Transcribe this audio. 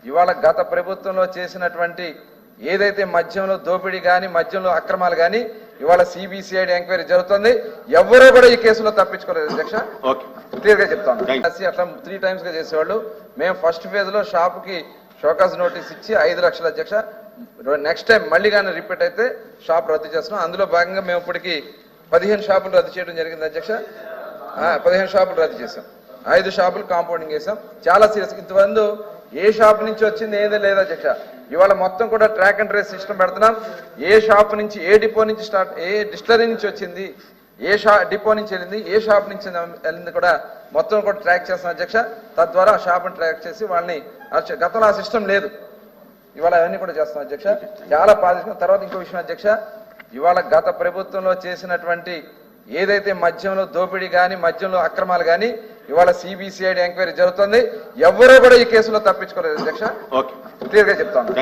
ఇవాళ గత ప్రభుత్వంలో చేసినటువంటి ఏదైతే మద్యంలో దోపిడీ కానీ మద్యంలో అక్రమాలు కానీ ఇవాళ సిబిసిఐడి ఎంక్వైరీ జరుగుతుంది. ఎవరూ కూడా ఈ కేసులో తప్పించుకోలేదు అధ్యక్ష. క్లియర్ గా చెప్తాను. అట్లా 3 times గా చేసేవాళ్ళు. మేము ఫస్ట్ ఫేజ్ లో షాప్ కి షోకాజ్ నోటీస్ ఇచ్చి 5 లక్షల అధ్యక్ష. నెక్స్ట్ టైం మళ్ళీ కానీ రిపీట్ అయితే షాప్ రద్దు చేస్తున్నాం. అందులో భాగంగా మేము ఇప్పటికి 15 షాపులు రద్దు చేయడం జరిగింది అధ్యక్ష. 15 షాపులు రద్దు చేసాం, 5 షాపులు కాంపౌండింగ్ చేసాం. చాలా సీరియస్. ఇంతమంది ఏ షాప్ నుంచి వచ్చింది ఏదే లేదా అధ్యక్ష. ఇవాళ మొత్తం కూడా ట్రాక్ అండ్ ట్రేస్ సిస్టమ్ పెడుతున్నాం. ఏ షాప్ నుంచి, ఏ డిపో నుంచి స్టార్ట్, ఏ డిస్టిలరీ నుంచి వచ్చింది, ఏ డిపో నుంచి వెళ్ళింది, ఏ షాప్ నుంచి వెళ్ళింది కూడా మొత్తం కూడా ట్రాక్ చేస్తాం అధ్యక్ష. తద్వారా ఆ షాప్ని ట్రాక్ చేసి వాళ్ళని, గతంలో ఆ సిస్టమ్ లేదు, ఇవాళ అవన్నీ కూడా చేస్తాం అధ్యక్ష. చాలా పాజిటివ్. తర్వాత ఇంకో విషయం అధ్యక్ష, ఇవాళ గత ప్రభుత్వంలో చేసినటువంటి ఏదైతే మద్యంలో దోపిడీ కానీ మద్యంలో అక్రమాలు కానీ ఇవాళ సిబిసిఐడి ఎంక్వైరీ జరుగుతుంది. ఎవరూ కూడా ఈ కేసులో తప్పించుకోలేదు అధ్యక్ష. క్లియర్ గా చెప్తాను.